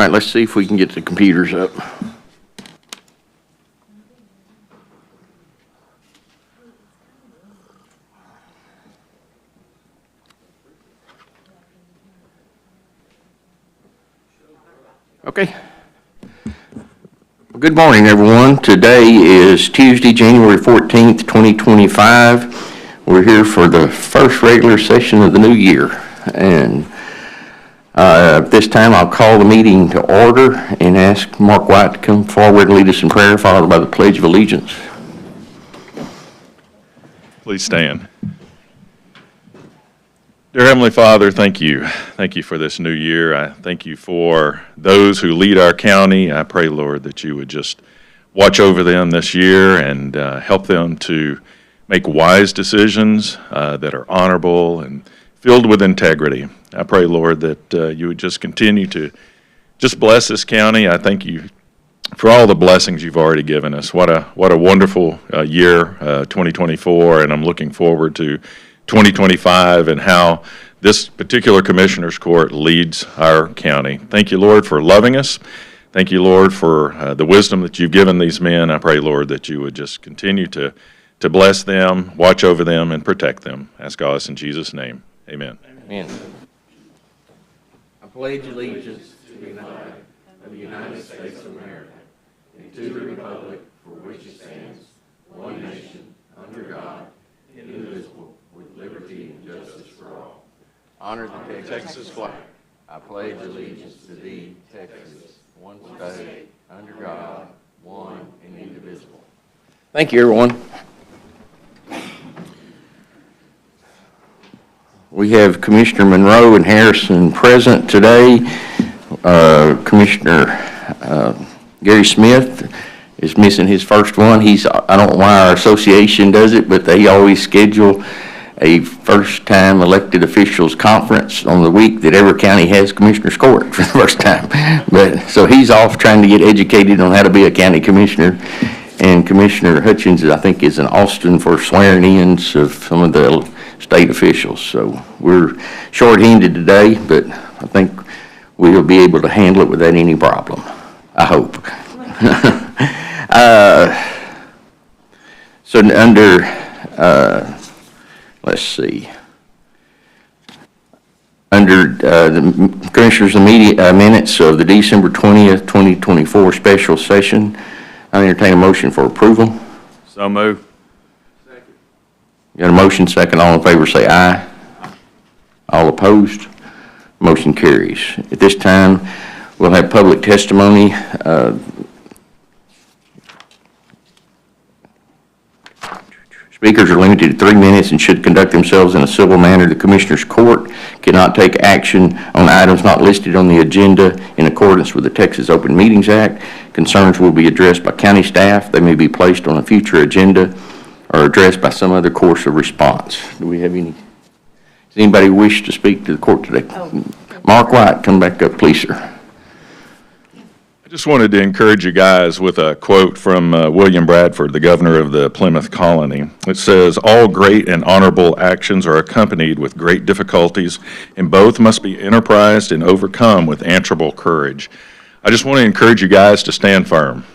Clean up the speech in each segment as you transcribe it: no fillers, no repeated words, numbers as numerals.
right, let's see if we can get the computers up. Okay. Well, good morning, everyone. Today is Tuesday, January 14th, 2025. We're here for the first regular session of the new year. And at this time, I'll call the meeting to order and ask Mark White to come forward and lead us in prayer, followed by the Pledge of Allegiance. Please stand. Dear Heavenly Father, thank you. Thank you for this new year. I thank you for those who lead our county. I pray, Lord, that you would just watch over them this year and help them to make wise decisions that are honorable and filled with integrity. I pray, Lord, that you would just continue to just bless this county. I thank you for all the blessings you've already given us. What a wonderful year, 2024, and I'm looking forward to 2025 and how this particular Commissioner's Court leads our county. Thank you, Lord, for loving us. Thank you, Lord, for the wisdom that you've given these men. I pray, Lord, that you would just continue to bless them, watch over them, and protect them. I ask all this in Jesus' name. Amen. Amen. I pledge allegiance to the flag of the United States of America and to the republic for which it stands, one nation, under God, indivisible, with liberty and justice for all. Honor the Texas flag. I pledge allegiance to thee, Texas, one state, under God, one and indivisible. Thank you, everyone. We have Commissioner Monroe and Harrison present today. Commissioner Gary Smith is missing his first one. I don't know why our association does it, but they always schedule a first-time elected officials conference on the week that every county has Commissioner's Court for the first time. But so he's off trying to get educated on how to be a county commissioner. And Commissioner Hutchins, I think, is in Austin for swearing-ins of some of the state officials. So we're short-handed today, but I think we'll be able to handle it without any problem. I hope. So under, let's see, under the Commissioners' minutes of the December 20th, 2024 special session, I entertain a motion for approval. So move. Got a motion, second. All in favor say aye. All opposed? Motion carries. At this time, we'll have public testimony. Speakers are limited to 3 minutes and should conduct themselves in a civil manner. The Commissioner's Court cannot take action on items not listed on the agenda in accordance with the Texas Open Meetings Act. Concerns will be addressed by county staff. They may be placed on a future agenda or addressed by some other course of response. Do we have any? Does anybody wish to speak to the court today? Oh. Mark White, come back up, please, sir. I just wanted to encourage you guys with a quote from William Bradford, the governor of the Plymouth Colony. It says, "All great and honorable actions are accompanied with great difficulties, and both must be enterprised and overcome with answerable courage." I just want to encourage you guys to stand firm.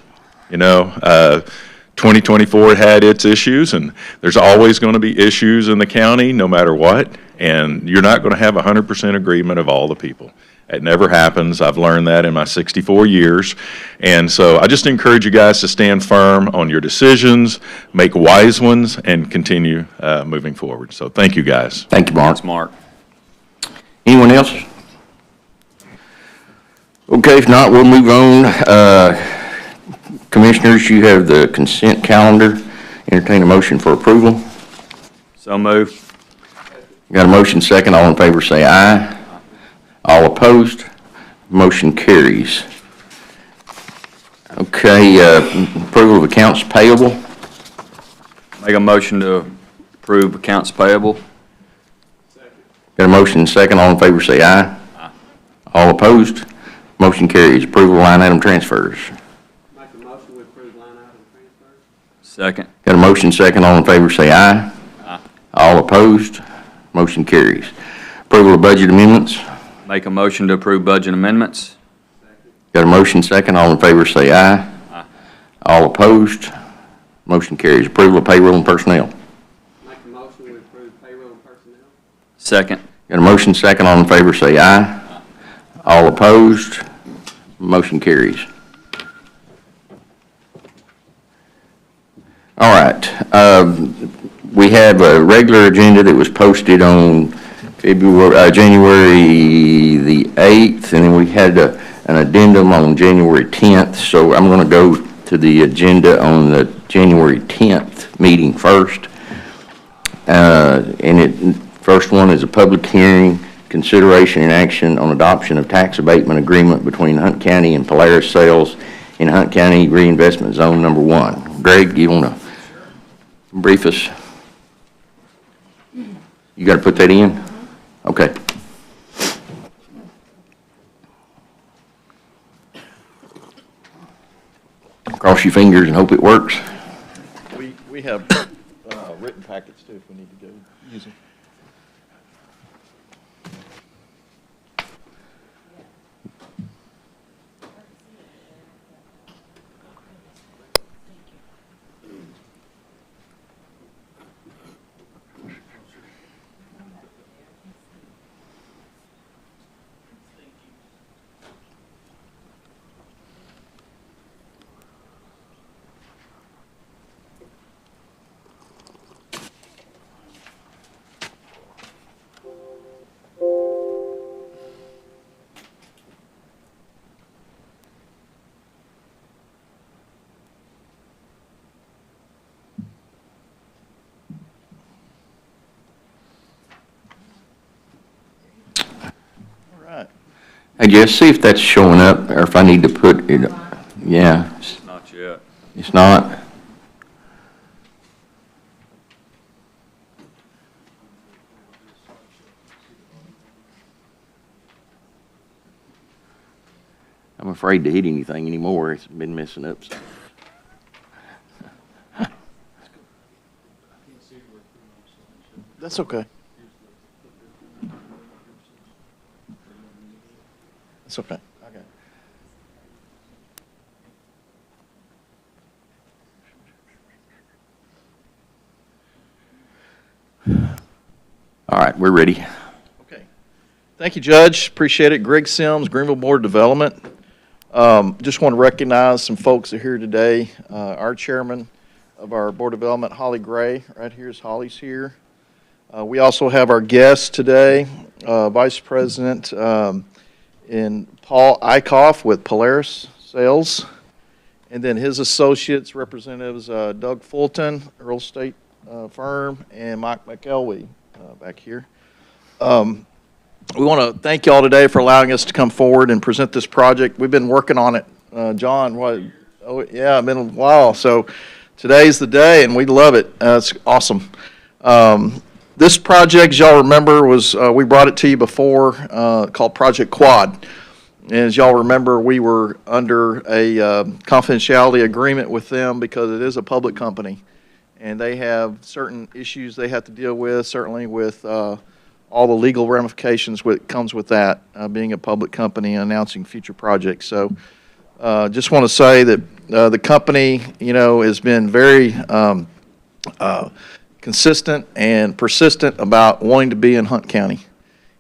2024 had its issues, and there's always going to be issues in the county no matter what, and you're not going to have 100% agreement of all the people. It never happens. I've learned that in my 64 years, and so I just encourage you guys to stand firm on your decisions, make wise ones, and continue moving forward. So thank you, guys. Thank you, Mark. Thanks, Mark. Anyone else? Okay, if not, we'll move on. Commissioners, you have the consent calendar. Entertain a motion for approval. So move. Got a motion, second. All in favor say aye. All opposed? Motion carries. Okay, approval of accounts payable. Make a motion to approve accounts payable. Got a motion, second. All in favor say aye. Aye. All opposed? Motion carries. Approval of line item transfers. Make a motion to approve line item transfers. Second. Got a motion, second. All in favor say aye. Aye. All opposed? Motion carries. Approval of budget amendments. Make a motion to approve budget amendments. Got a motion second, all in favor say aye. Aye. All opposed, motion carries. Approval of payroll and personnel. Make a motion we approve payroll and personnel. Second. Got a motion second, all in favor say aye. All opposed, motion carries. All right, we have a regular agenda that was posted on January the 8th, and then we had an addendum on January 10th, so I'm going to go to the agenda on the January 10th meeting first. First one is a public hearing, consideration and action on adoption of tax abatement agreement between Hunt County and Polaris Sales in Hunt County Reinvestment Zone Number 1. Greg, you want to brief us? You got to put that in? Okay. Cross your fingers and hope it works. We have written packets too, if we need to go use them. Hey, Jess, see if that's showing up, or if I need to put it, yeah, Not yet. it's not. I'm afraid to hit anything anymore, it's been messing up. That's okay. That's okay. Okay. All right, we're ready. Okay. Thank you, Judge. Appreciate it. Greg Sims, Greenville Board of Development. Just want to recognize some folks that are here today. Our chairman of our Board of Development, Holly Gray, right here is Holly's here. We also have our guest today, Vice President in Paul Eichhoff with Polaris Sales, and then his associates, Representatives Doug Fulton, real estate firm, and Mike McElwee back here. We want to thank y'all today for allowing us to come forward and present this project. We've been working on it, John, it's been a while, so today's the day, and we love it. It's awesome. This project, as y'all remember, was we brought it to you before, called Project Quad. And as y'all remember, we were under a confidentiality agreement with them because it is a public company, and they have certain issues they have to deal with, certainly with all the legal ramifications that comes with that, being a public company and announcing future projects. So just want to say that the company, has been very consistent and persistent about wanting to be in Hunt County.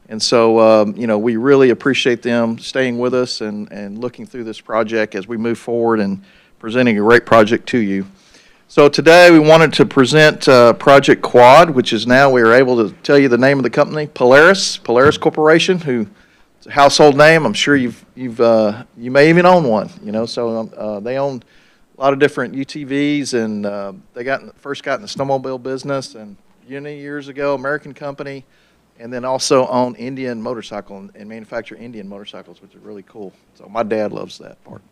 And so, we really appreciate them staying with us and looking through this project as we move forward and presenting a great project to you. So today we wanted to present Project Quad, which is now we are able to tell you the name of the company, Polaris Corporation, who it's a household name. I'm sure you may even own one, so they own a lot of different UTVs, and they first got in the snowmobile business and years ago, American company, and then also own Indian motorcycle and manufacture Indian motorcycles, which is really cool. So my dad loves that part.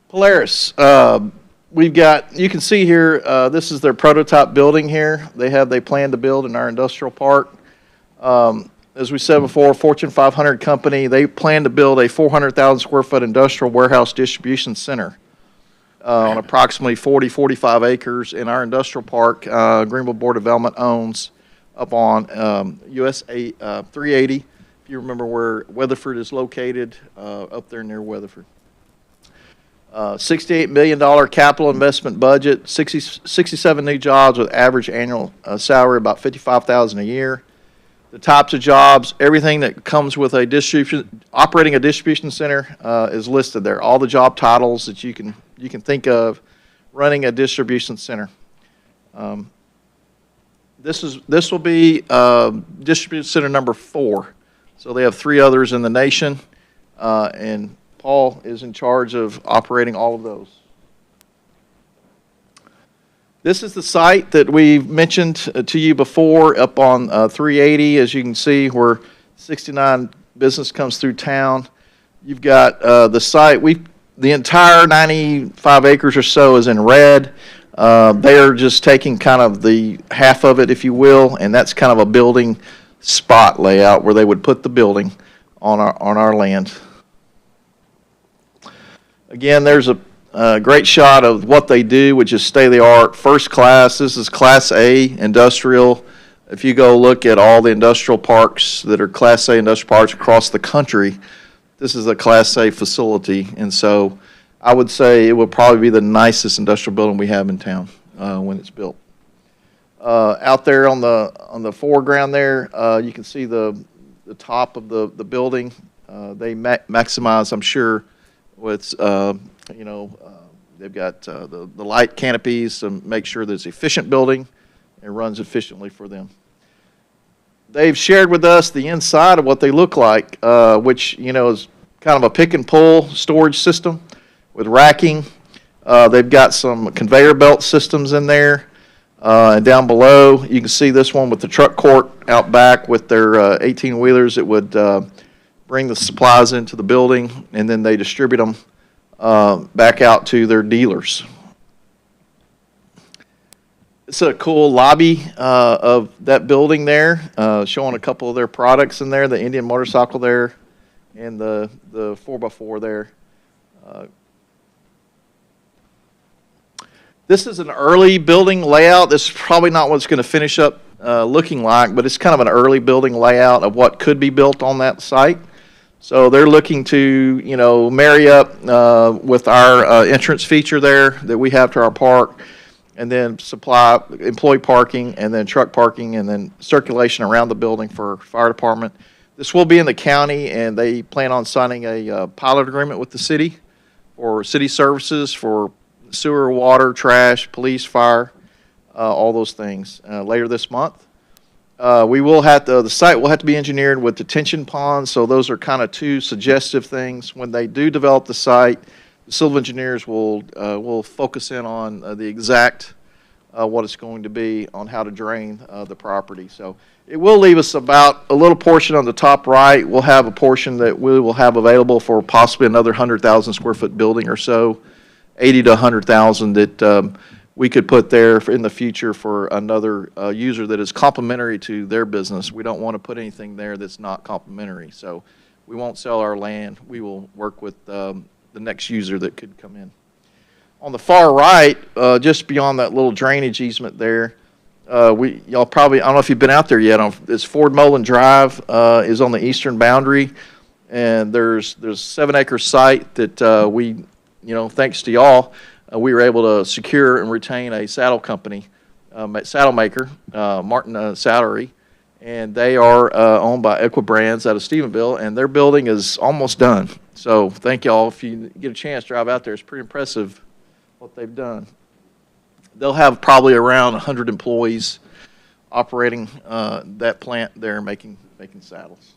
Polaris, you can see here, this is their prototype building here. They plan to build in our industrial park. As we said before, Fortune 500 company, they plan to build a 400,000 square foot industrial warehouse distribution center on approximately 45 acres in our industrial park. Greenville Board of Development owns up on US 380. If you remember where Weatherford is located, up there near Weatherford. $68 million capital investment budget, 67 new jobs with average annual salary about $55,000 a year. The types of jobs, everything that comes with operating a distribution center is listed there. All the job titles that you can think of running a distribution center. This will be distribution center number 4. So they have 3 others in the nation, and Paul is in charge of operating all of those. This is the site that we've mentioned to you before, up on 380, as you can see, where 69 business comes through town. You've got the site. The entire 95 acres or so is in red. They're just taking kind of the half of it, if you will, and that's kind of a building spot layout where they would put the building on our land. Again, there's a great shot of what they do, which is state-of-the-art, first class. This is Class A industrial. If you go look at all the industrial parks that are Class A industrial parks across the country, this is a Class A facility. And so I would say it would probably be the nicest industrial building we have in town when it's built. Out there on the foreground there, you can see the top of the building. They maximize, I'm sure, with they've got the light canopies to make sure that it's an efficient building and runs efficiently for them. They've shared with us the inside of what they look like, which is kind of a pick and pull storage system with racking. They've got some conveyor belt systems in there. And down below, you can see this one with the truck court out back with their 18-wheelers that would bring the supplies into the building, and then they distribute them back out to their dealers. It's a cool lobby of that building there, showing a couple of their products in there, the Indian motorcycle there, and the 4x4 there. This is an early building layout. This is probably not what it's going to finish up looking like, but it's kind of an early building layout of what could be built on that site. So they're looking to, marry up with our entrance feature there that we have to our park, and then supply employee parking, and then truck parking, and then circulation around the building for fire department. This will be in the county, and they plan on signing a pilot agreement with the city for city services for sewer, water, trash, police, fire, all those things later this month. The site will have to be engineered with detention ponds, so those are kind of 2 suggestive things. When they do develop the site, the civil engineers will focus in on the exact what it's going to be on how to drain the property. So it will leave us about a little portion on the top right. We'll have a portion that we will have available for possibly another 100,000 square foot building or so, 80 to 100,000 that we could put there in the future for another user that is complementary to their business. We don't want to put anything there that's not complementary. So we won't sell our land. We will work with the next user that could come in. On the far right, just beyond that little drainage easement there, y'all probably, I don't know if you've been out there yet, it's Ford Mullen Drive is on the eastern boundary, and there's a 7-acre site that we, thanks to y'all, we were able to secure and retain a saddle company, saddle maker, Martin Saddlery, and they are owned by Equibrands out of Stephenville, and their building is almost done. So thank y'all. If you get a chance to drive out there, it's pretty impressive what they've done. They'll have probably around 100 employees operating that plant there, making saddles.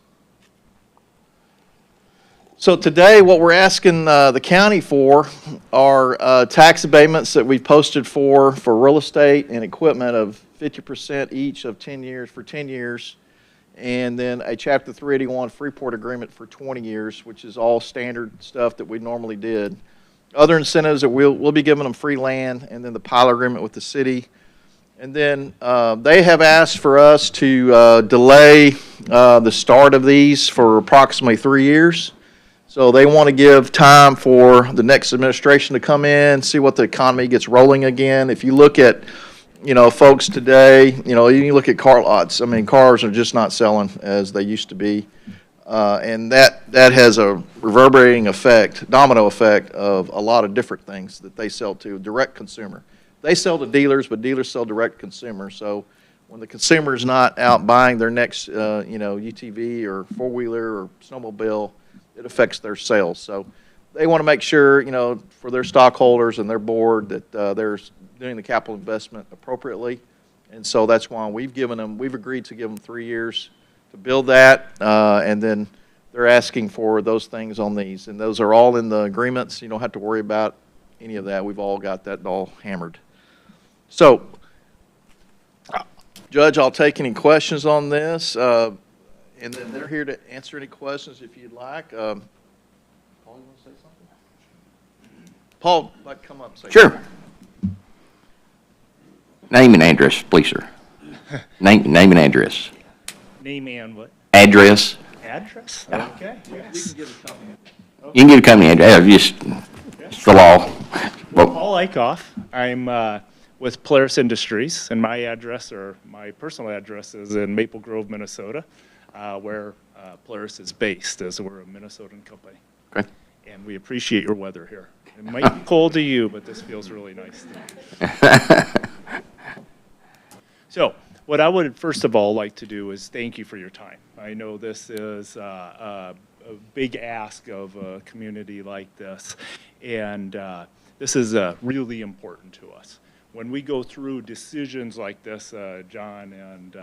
So today, what we're asking the county for are tax abatements that we posted for real estate and equipment of 50% each of 10 years for 10 years, and then a Chapter 381 Freeport agreement for 20 years, which is all standard stuff that we normally did. Other incentives that we'll be giving them free land, and then the pilot agreement with the city. And then they have asked for us to delay the start of these for approximately 3 years. So they want to give time for the next administration to come in, see what the economy gets rolling again. If you look at, folks today, you look at car lots. I mean, cars are just not selling as they used to be. And that has a reverberating effect, domino effect of a lot of different things that they sell to, direct consumer. They sell to dealers, but dealers sell direct consumer. So when the consumer's not out buying their next, UTV or four-wheeler or snowmobile, it affects their sales. So they want to make sure, for their stockholders and their board that they're doing the capital investment appropriately. And so that's why we've agreed to give them 3 years to build that, and then they're asking for those things on these. And those are all in the agreements. You don't have to worry about any of that. We've all got that all hammered. So, Judge, I'll take any questions on this, and then they're here to answer any questions if you'd like. Paul, you want to say something? Paul, like, come up and say Sure. Name and address, please, sir. Name and address. Name and what? Address. Address? Okay, yes. You can give a company address, it's the law. Well, Paul Eichhoff. I'm with Polaris Industries, and my address, or my personal address, is in Maple Grove, Minnesota, where Polaris is based, as we're a Minnesotan company. okay. And we appreciate your weather here. It might be cold to you, but this feels really nice to me. So, what I would first of all like to do is thank you for your time. I know this is a big ask of a community like this, and this is really important to us. When we go through decisions like this, John and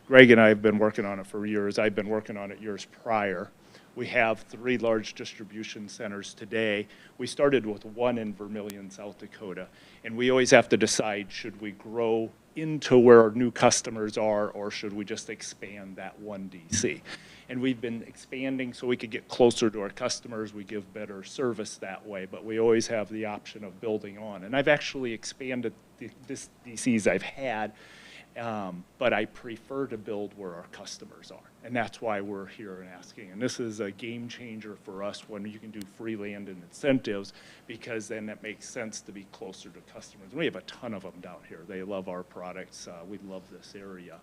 Greg and I have been working on it for years. I've been working on it years prior. We have 3 large distribution centers today. We started with 1 in Vermillion, South Dakota, and we always have to decide, should we grow into where our new customers are, or should we just expand that one DC? And we've been expanding so we could get closer to our customers. We give better service that way, but we always have the option of building on. And I've actually expanded the DCs I've had, but I prefer to build where our customers are. And that's why we're here and asking. And this is a game changer for us when you can do free land and incentives, because then it makes sense to be closer to customers. And we have a ton of them down here. They love our products. We love this area.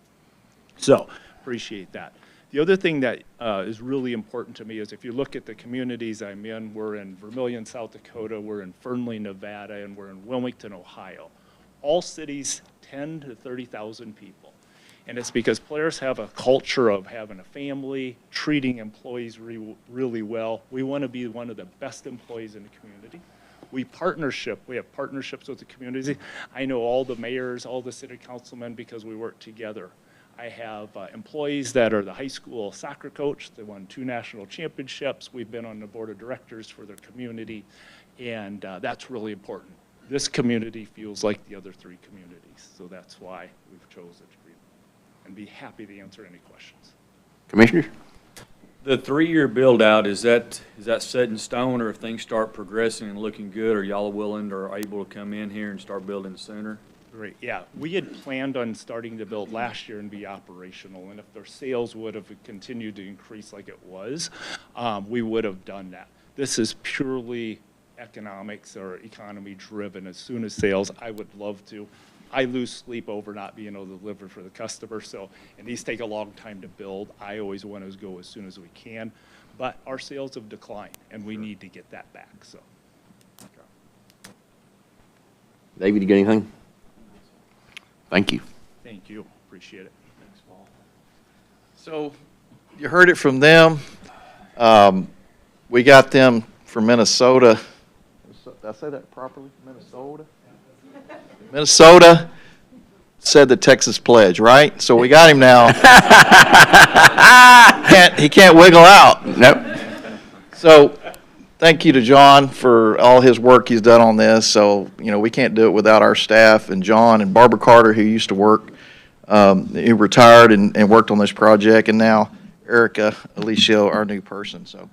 So appreciate that. The other thing that is really important to me is if you look at the communities I'm in, we're in Vermillion, South Dakota, we're in Fernley, Nevada, and we're in Wilmington, Ohio. All cities 10 to 30,000 people. And it's because Polaris have a culture of having a family, treating employees really well. We want to be one of the best employees in the community. We have partnerships with the community. I know all the mayors, all the city councilmen, because we work together. I have employees that are the high school soccer coach. They won 2 national championships. We've been on the board of directors for their community, and that's really important. This community feels like the other 3 communities, so that's why we've chosen to be, and be happy to answer any questions. Commissioners? The 3-year build-out, is that set in stone, or if things start progressing and looking good, are y'all willing or able to come in here and start building sooner? Great, yeah. We had planned on starting to build last year and be operational, and if their sales would have continued to increase like it was, we would have done that. This is purely economics or economy driven. As soon as sales, I would love to. I lose sleep over not being able to deliver for the customer, so, and these take a long time to build. I always want to go as soon as we can, but our sales have declined, and we need to get that back, so. David, you got anything? Thank you. Thank you, appreciate it. Thanks, Paul. So you heard it from them. We got them from Minnesota. Did I say that properly? Minnesota? Minnesota said the Texas Pledge, right? So we got him now. He can't wiggle out. Nope. So thank you to John for all his work he's done on this. So, we can't do it without our staff and John and Barbara Carter, who used to work, who retired and worked on this project, and now Erica Alicio, our new person. So,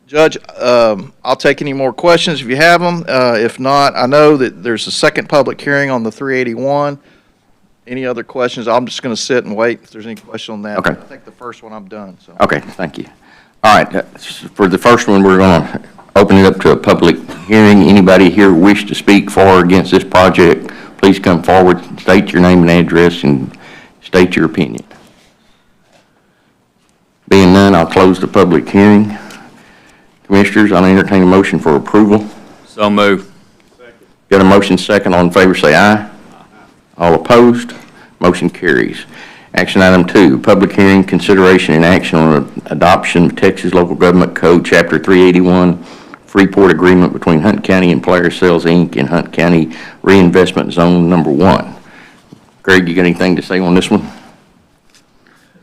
Judge, I'll take any more questions if you have them. If not, I know that there's a second public hearing on the 381. Any other questions? I'm just going to sit and wait if there's any question on that. Okay. I think the first one I'm done, so. Okay, thank you. All right, for the first one, we're going to open it up to a public hearing. Anybody here wish to speak for or against this project, please come forward, state your name and address, and state your opinion. Being none, I'll close the public hearing. Commissioners, I'll entertain a motion for approval. So move. Got a motion second, all in favor say aye. All opposed, motion carries. Action item 2, public hearing, consideration and action on adoption of Texas Local Government Code, Chapter 381, Freeport Agreement between Hunt County and Player Sales, Inc. and Hunt County Reinvestment Zone Number 1. Greg, you got anything to say on this one?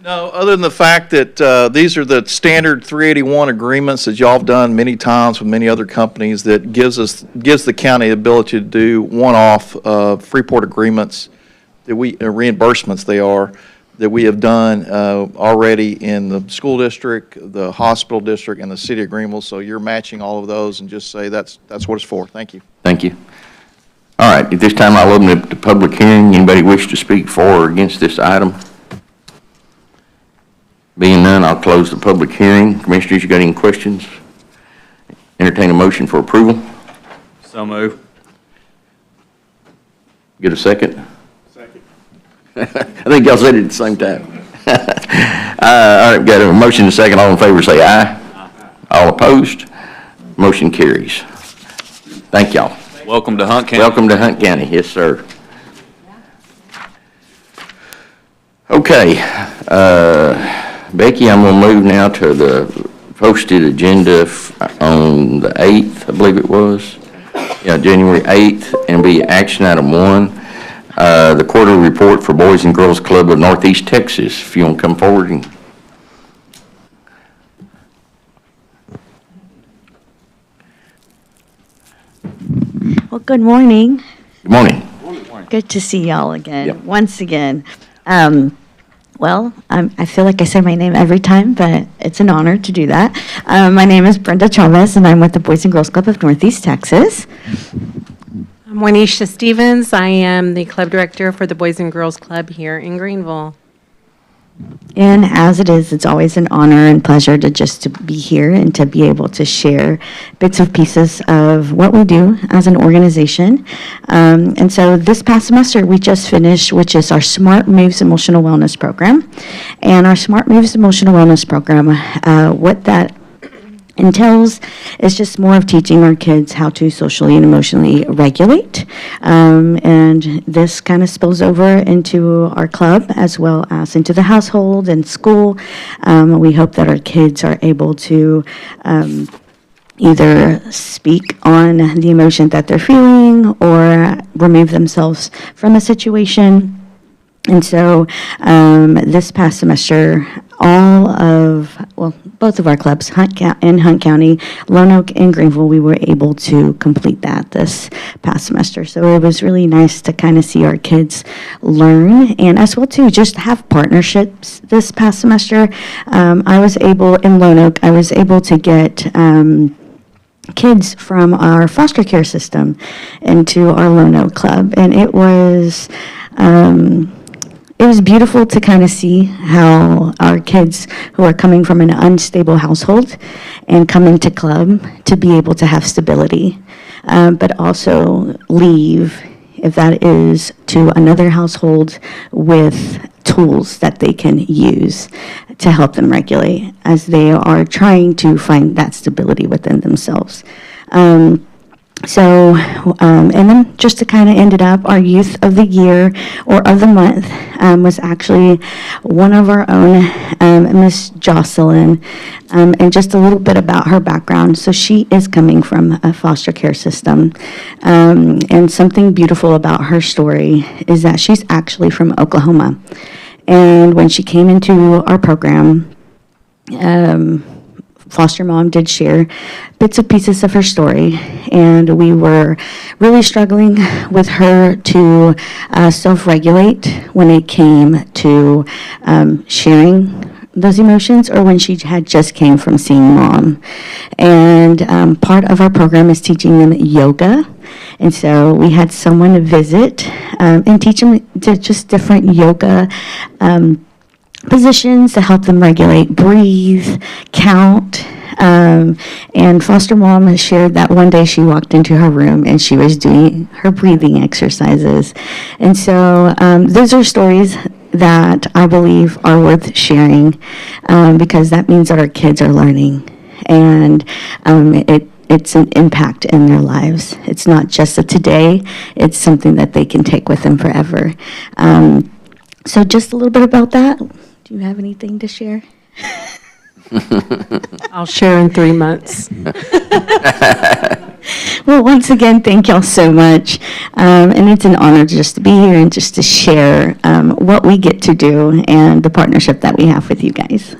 No, other than the fact that these are the standard 381 agreements that y'all have done many times with many other companies that gives the county the ability to do one-off Freeport agreements that reimbursements that we have done already in the school district, the hospital district, and the city of Greenville. So you're matching all of those and just say that's what it's for. Thank you. Thank you. All right, at this time, I'll open up the public hearing. Anybody wish to speak for or against this item? Being none, I'll close the public hearing. Commissioners, you got any questions? Entertain a motion for approval. So move. Get a second? Second. I think y'all said it at the same time. All right, got a motion and a second. All in favor say aye. All opposed? Motion carries. Thank y'all. Welcome to Hunt County. Welcome to Hunt County. Yes, sir. Okay, Becky, I'm going to move now to the posted agenda on the 8th, I believe it was. Yeah, January 8th, and be action item 1, the quarterly report for Boys and Girls Club of Northeast Texas. If you want to come forward and... Well, good morning. Good morning. Good to see y'all again, Yep. once again. I feel like I say my name every time, but it's an honor to do that. My name is Brenda Chavez, and I'm with the Boys and Girls Club of Northeast Texas. I'm Juanisha Stevens. I am the club director for the Boys and Girls Club here in Greenville. And as it is, it's always an honor and pleasure to be here and to be able to share bits of pieces of what we do as an organization. And so this past semester, we just finished, which is our Smart Moves Emotional Wellness Program. And our Smart Moves Emotional Wellness Program, what that entails is just more of teaching our kids how to socially and emotionally regulate. And this kind of spills over into our club as well as into the household and school. We hope that our kids are able to either speak on the emotion that they're feeling or remove themselves from a situation. And so this past semester, both of our clubs, in Hunt County, Lone Oak, and Greenville, we were able to complete that this past semester. So it was really nice to kind of see our kids learn, and as well too, just have partnerships this past semester. In Lone Oak, I was able to get kids from our foster care system into our Lone Oak Club, and it was beautiful to kind of see how our kids who are coming from an unstable household and coming to club to be able to have stability, but also leave, if that is, to another household with tools that they can use to help them regulate as they are trying to find that stability within themselves. And then just to kind of end it up, our Youth of the Year or of the Month was actually one of our own, Miss Jocelyn, and just a little bit about her background. So she is coming from a foster care system, and something beautiful about her story is that she's actually from Oklahoma. And when she came into our program, foster mom did share bits and pieces of her story, and we were really struggling with her to self-regulate when it came to sharing those emotions, or when she had just came from seeing mom. And part of our program is teaching them yoga, and so we had someone visit and teach them just different yoga positions to help them regulate, breathe, count. And foster mom has shared that one day she walked into her room and she was doing her breathing exercises. And so those are stories that I believe are worth sharing, because that means that our kids are learning, and it's an impact in their lives. It's not just a today, it's something that they can take with them forever. So just a little bit about that. Do you have anything to share? I'll share in 3 months. Well, once again, thank y'all so much. And it's an honor just to be here and just to share what we get to do and the partnership that we have with you guys.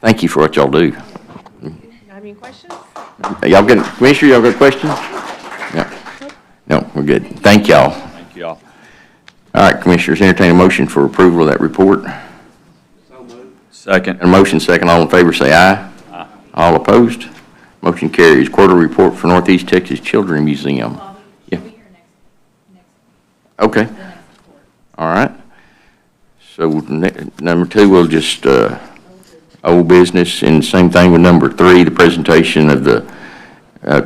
Thank you for what y'all do. Have any questions? Y'all got, Commissioner, y'all got questions? No. No, we're good. Thank y'all. Thank you all. All right, Commissioners, entertain a motion for approval of that report. So moved. Second. And a motion second, all in favor say aye. Aye. All opposed? Motion carries. Quarter report for Northeast Texas Children's Museum. Yeah. Okay. All right. So number 2, we'll just, old business, and same thing with number 3, the presentation of the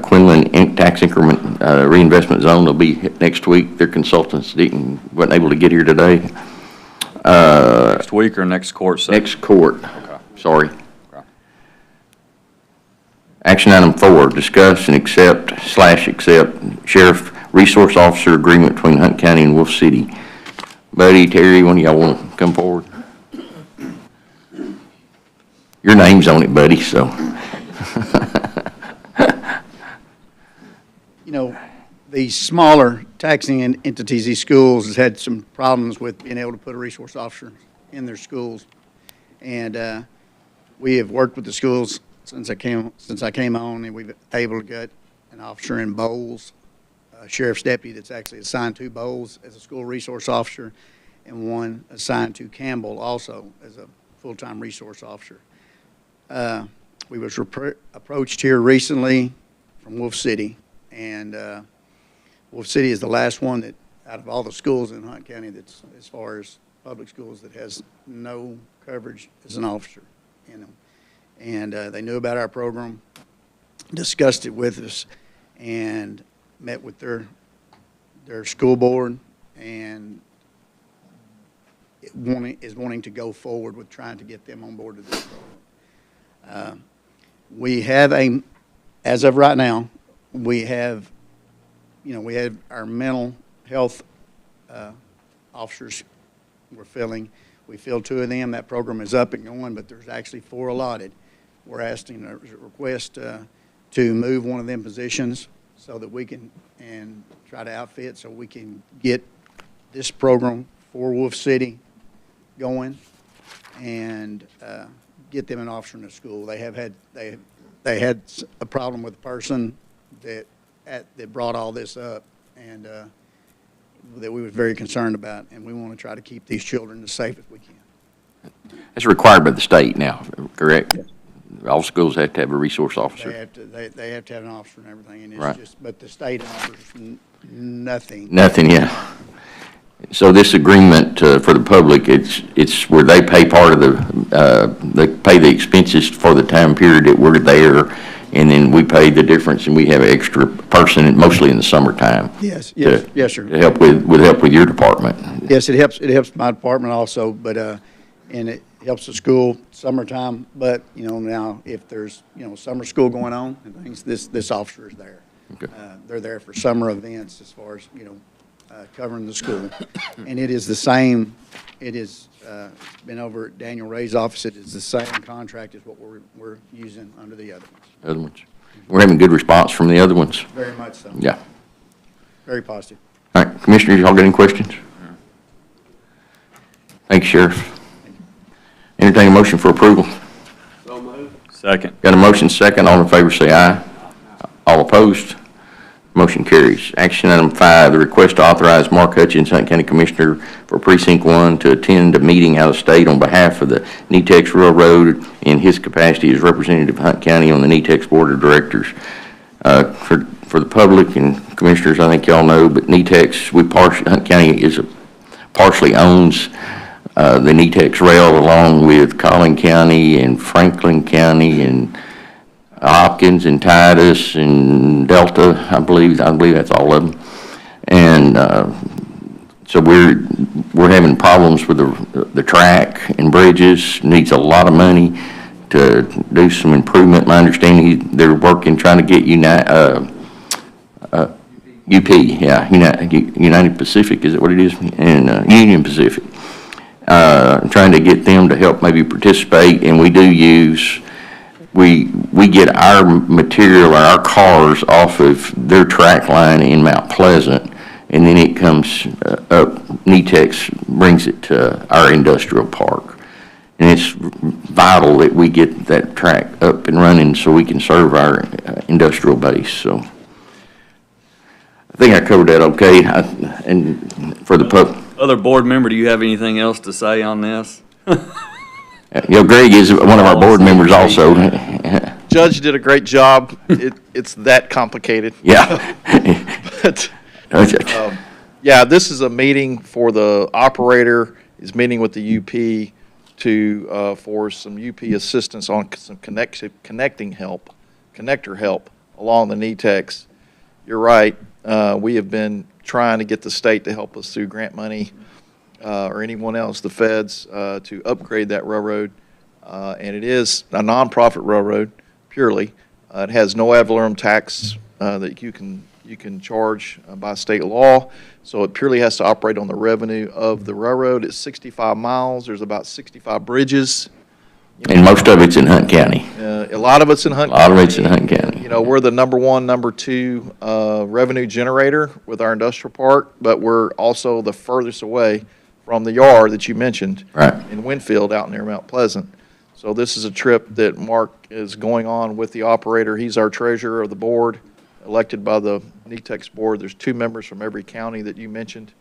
Quinlan tax increment reinvestment zone will be next week. Their consultants wasn't able to get here today. Next week or next court session? Next court, Okay. sorry. Okay. Action item 4, discuss and accept Sheriff Resource Officer Agreement between Hunt County and Wolf City. Buddy, Terry, one of y'all want to come forward? Your name's on it, buddy, so. You know, these smaller taxing entities, these schools, has had some problems with being able to put a resource officer in their schools. And we have worked with the schools since I came on, and we've been able to get an officer in Bowles, a sheriff's deputy that's actually assigned to Bowles as a school resource officer, and one assigned to Campbell also as a full-time resource officer. We was approached here recently from Wolf City, and Wolf City is the last one that, out of all the schools in Hunt County, that's, as far as public schools, that has no coverage as an officer in them. And they knew about our program, discussed it with us, and met with their school board, and is wanting to go forward with trying to get them on board to this program. We have as of right now, we have our mental health officers we're filling. We filled 2 of them. That program is up and going, but there's actually 4 allotted. We're asking a request to move one of them positions so that we can, and try to outfit so we can get this program for Wolf City going and get them an officer in the school. They had a problem with a person that brought all this up, and that we were very concerned about, and we want to try to keep these children as safe as we can. It's required by the state now, correct? Yes. All schools have to have a resource officer. They have to have an officer and everything, and it's right. just, but the state offers nothing. Nothing, yeah. So this agreement for the public, it's where they pay part of they pay the expenses for the time period that we're there, and then we pay the difference, and we have an extra person, mostly in the summertime. Yes, sir. To help with your department. Yes, it helps my department also, but and it helps the school summertime. But now if there's summer school going on and things, this officer is there. Okay. They're there for summer events as far as covering the school, and it is the same. It is been over at Daniel Ray's office. It is the same contract as what we're using under the other ones. Other ones. We're having good response from the other ones. Very much so. Yeah. Very positive. All right, Commissioners, y'all got any questions? Thank you, Sheriff. Entertain a motion for approval. So moved. Second. Got a motion second. All in favor say aye. All opposed? Motion carries. Action item 5, the request to authorize Mark Hutchins, Hunt County Commissioner for Precinct 1, to attend a meeting out of state on behalf of the NETEX Railroad in his capacity as representative of Hunt County on the NETEX Board of Directors. For the public and commissioners, I think y'all know, but NETEX, Hunt County partially owns the NETEX Rail along with Collin County and Franklin County and Hopkins and Titus and Delta, I believe that's all of them. And so we're having problems with the track and bridges, needs a lot of money to do some improvement. My understanding, they're working, trying to get UP, yeah, United Pacific, is that what it is? And Union Pacific. Trying to get them to help maybe participate, and we do use, we get our material, our cars off of their track line in Mount Pleasant, and then it comes up, NETEX brings it to our industrial park. And it's vital that we get that track up and running so we can serve our industrial base, so. I think I covered that okay, and for the Other board member, do you have anything else to say on this? Greg is one of our board members also. Judge did a great job. It's that complicated. Yeah. But, yeah, this is a meeting for the operator, is meeting with the UP to, for some UP assistance on some connector help along the NETEX. You're right. We have been trying to get the state to help us through grant money, or anyone else, the feds, to upgrade that railroad. And it is a nonprofit railroad, purely. It has no ad valorem tax that you can charge by state law. So it purely has to operate on the revenue of the railroad. It's 65 miles. There's about 65 bridges. And most of it's in Hunt County. A lot of it's in Hunt A lot of it's in Hunt County. You know, we're the number one, number two revenue generator with our industrial park, but we're also the furthest away from the yard that you mentioned. Right. In Winfield out near Mount Pleasant. So this is a trip that Mark is going on with the operator. He's our treasurer of the board, elected by the NETEX board. There's 2 members from every county that you mentioned.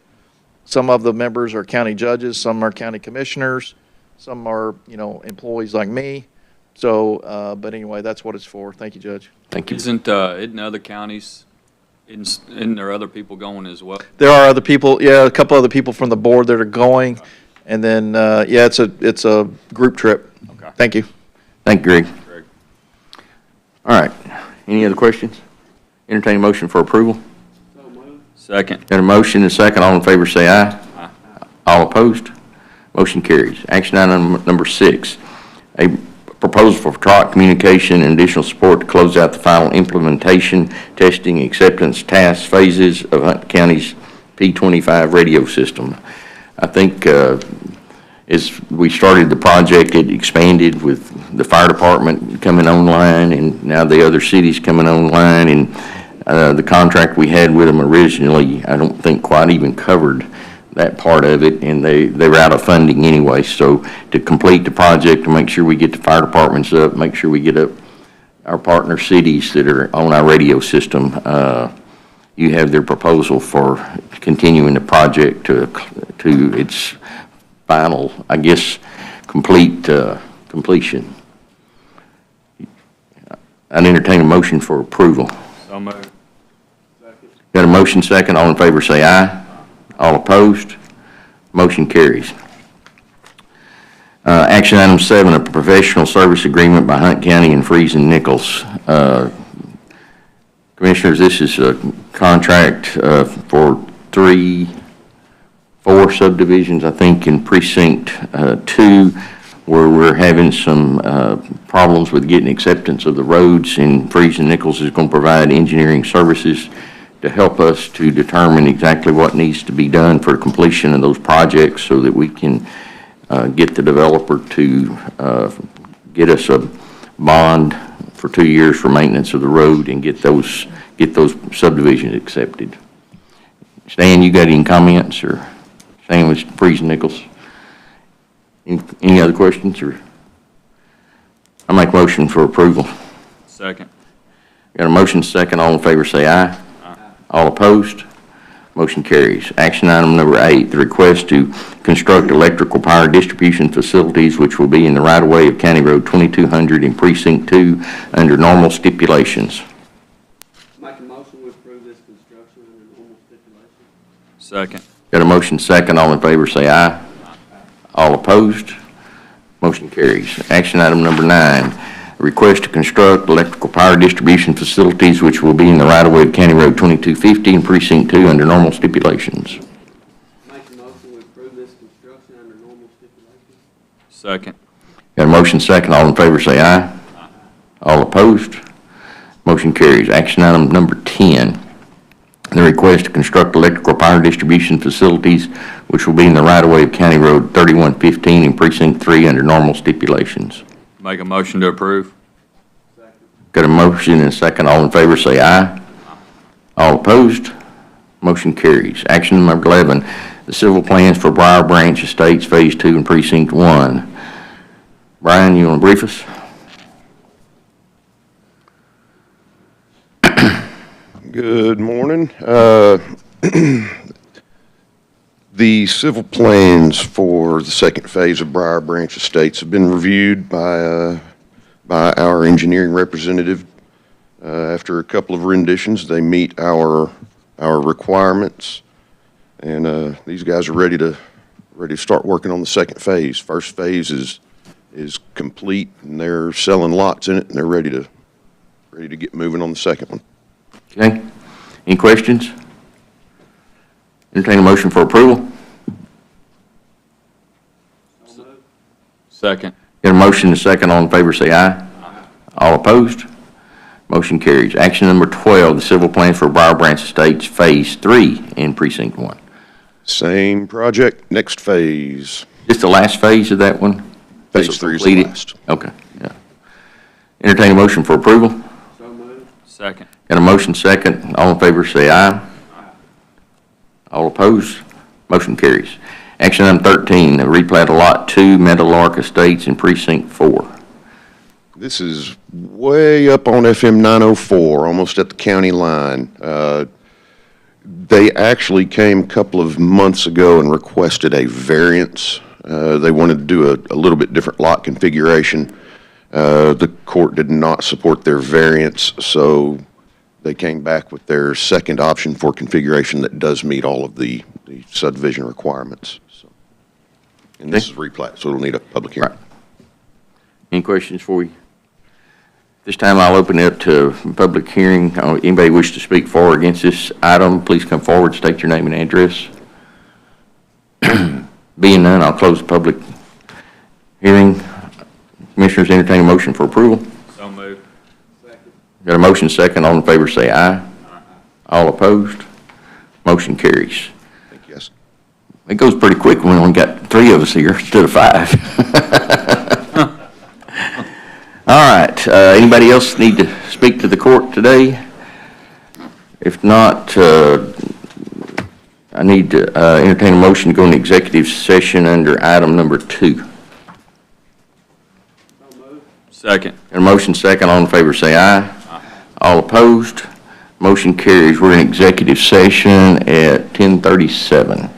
Some of the members are county judges, some are county commissioners, some are, employees like me. So, but anyway, that's what it's for. Thank you, Judge. Thank you. Isn't other counties, isn't there other people going as well? There are other people, a couple other people from the board that are going. And then, it's a group trip. Okay. Thank you. Thank you, Greg. Greg. All right. Any other questions? Entertain a motion for approval. So moved. Second. Got a motion and a second. All in favor say aye. Aye. All opposed? Motion carries. Action item number 6, a proposal for Trot Communication and additional support to close out the final implementation, testing, acceptance, task phases of Hunt County's P25 radio system. I think as we started the project, it expanded with the fire department coming online and now the other cities coming online. And the contract we had with them originally, I don't think quite even covered that part of it, and they were out of funding anyway. So to complete the project, to make sure we get the fire departments up, make sure we get up our partner cities that are on our radio system, you have their proposal for continuing the project to its final, I guess, completion. I'd entertain a motion for approval. So moved. Second. Got a motion second. All in favor say aye. All opposed? Motion carries. Action item 7, a professional service agreement by Hunt County and Freese and Nichols. Commissioners, this is a contract for 4 subdivisions, I think, in precinct 2, where we're having some problems with getting acceptance of the roads, and Freese and Nichols is going to provide engineering services to help us to determine exactly what needs to be done for completion of those projects so that we can get the developer to get us a bond for 2 years for maintenance of the road and get those subdivisions accepted. Stan, you got any comments, or Stan with Freese and Nichols? Any other questions, or? I make motion for approval. Second. Got a motion second. All in favor say aye. All opposed? Motion carries. Action item number 8, the request to construct electrical power distribution facilities which will be in the right-of-way of County Road 2200 in Precinct 2 under normal stipulations. Make a motion to approve this construction under normal stipulations. Second. Got a motion second. All in favor say aye. All opposed? Motion carries. Action item number 9, a request to construct electrical power distribution facilities which will be in the right-of-way of County Road 2250 in Precinct 2 under normal stipulations. Make a motion to approve this Second. Got a motion second, all in favor say aye. All opposed? Motion carries. Action item number 10, the request to construct electrical power distribution facilities, which will be in the right-of-way of County Road 3115 in Precinct 3 under normal stipulations. Make a motion to approve. Got a motion and a second, all in favor say aye. All opposed? Motion carries. Action number 11, the civil plans for Briar Branch Estates Phase 2 in Precinct 1. Brian, you want to brief us? Good morning. The civil plans for the second phase of Briar Branch Estates have been reviewed by our engineering representative. After a couple of renditions, they meet our requirements, and these guys are ready to start working on the second phase. First phase is complete, and they're selling lots in it, and they're ready to get moving on the second one. Okay. Any questions? Entertain a motion for approval. Second. Got a motion and a second, all in favor say aye. All opposed? Motion carries. Action number 12, the civil plans for Briar Branch Estates Phase 3 in Precinct 1. Same project, next phase. Just the last phase of that one? Phase This 3 will is the complete it? last. Okay, yeah. Entertain a motion for approval. So moved. Second. Got a motion second, all in favor say aye. All opposed? Motion carries. Action item 13, the replat of Lot 2, Meadowlark Estates in Precinct 4. This is way up on FM 904, almost at the county line. They actually came a couple of months ago and requested a variance. They wanted to do a little bit different lot configuration. The court did not support their variance, so they came back with their second option for configuration that does meet all of the subdivision requirements. So, and this is replat, so it'll need a public hearing. Right. Any questions for you? This time I'll open it up to public hearing. Anybody wish to speak for or against this item, please come forward, state your name and address. Being none, I'll close the public hearing. Commissioners, entertain a motion for approval. So moved. Got a motion second, all in favor say aye. All opposed? Motion carries. Thank you, guys. It goes pretty quick when we only got 3 of us here instead of 5. All right, anybody else need to speak to the court today? If not, I need to entertain a motion to go into executive session under item number 2. So moved. Second. Got a motion second, all in favor say aye. All opposed? Motion carries. We're in executive session at 10:37.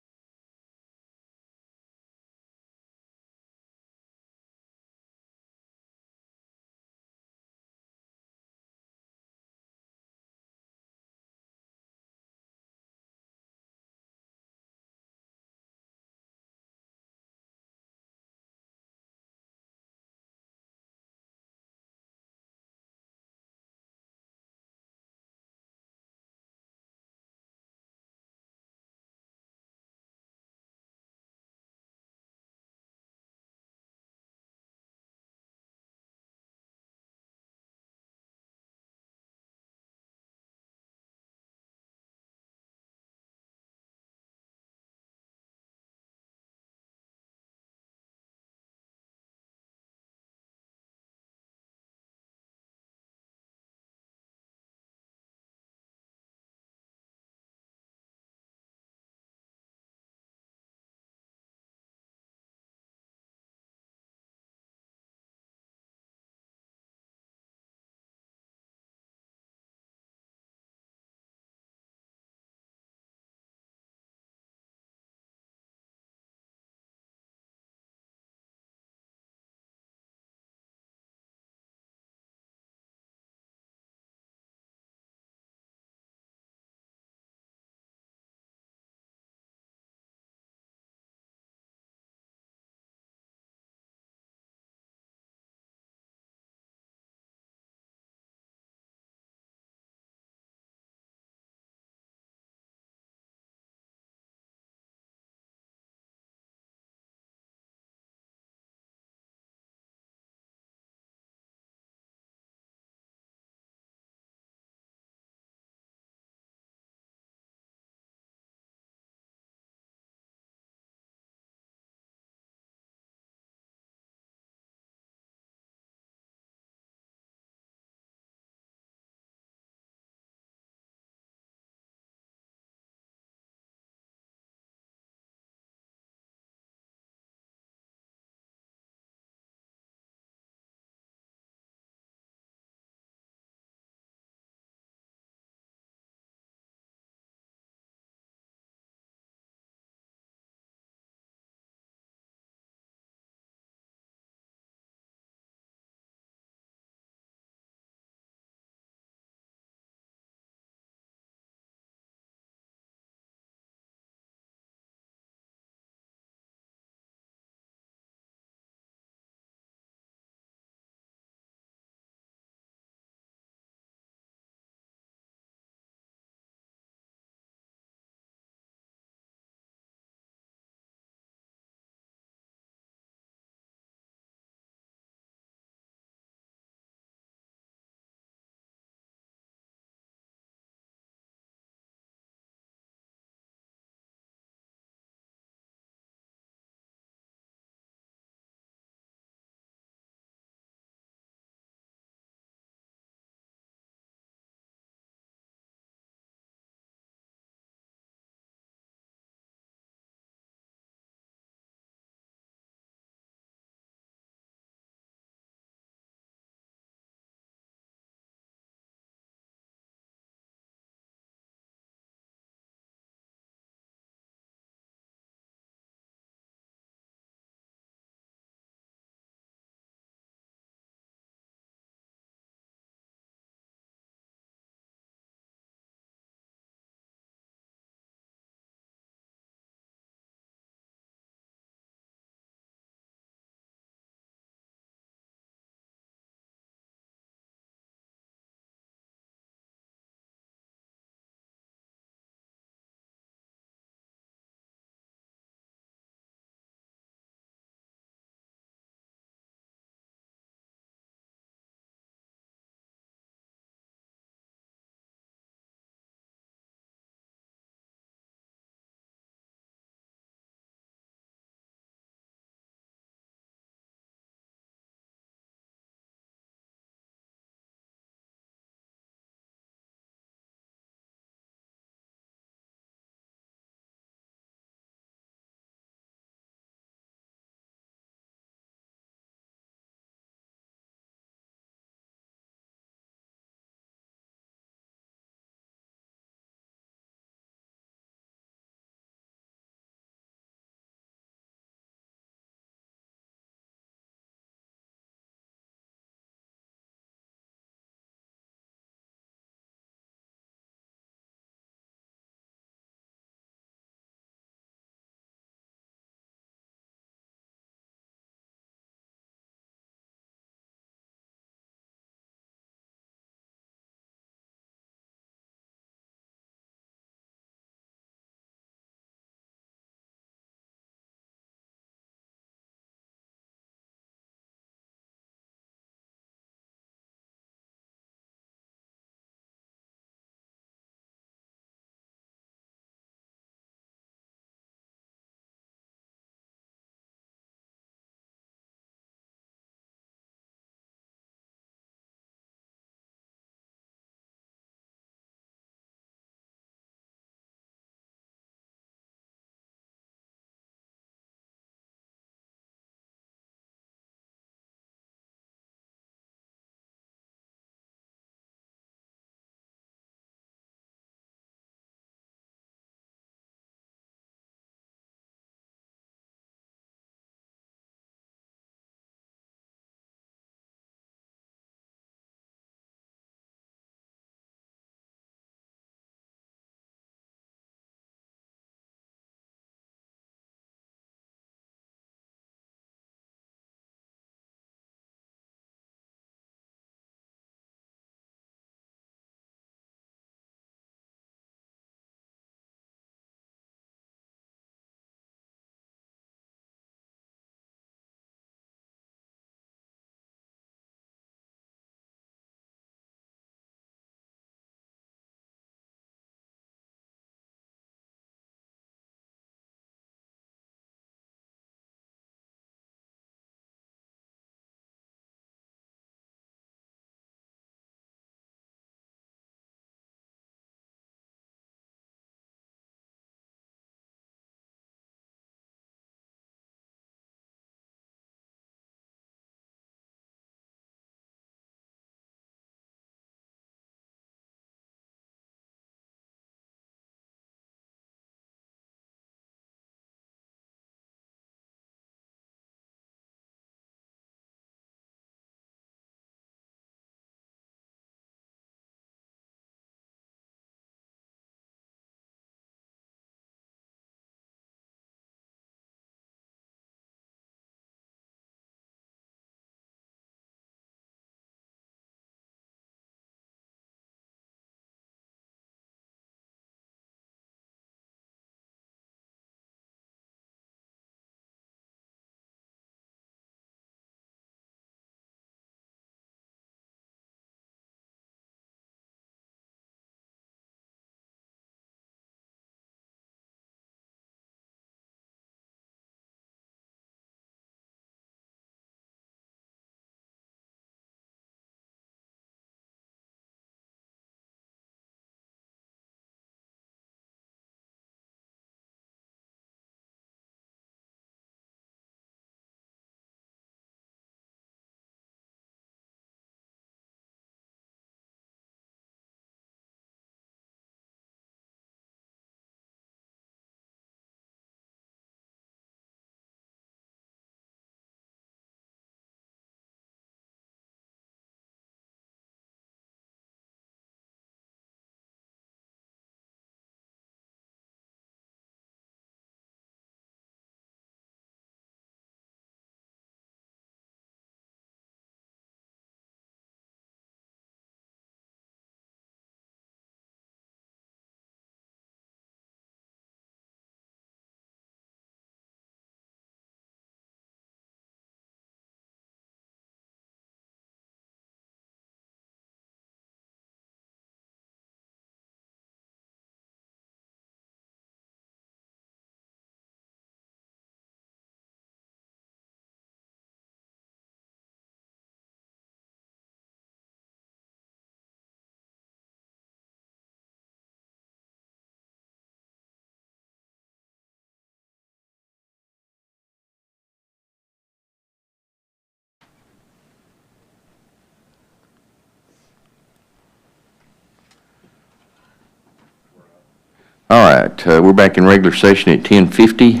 right, we're back in regular session at 10:50.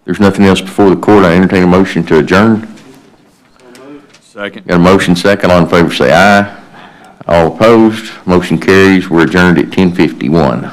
There's nothing else before the court. I entertain a motion to adjourn. Second. Got a motion second. All in favor say aye. All opposed, motion carries. We're adjourned at 10:51.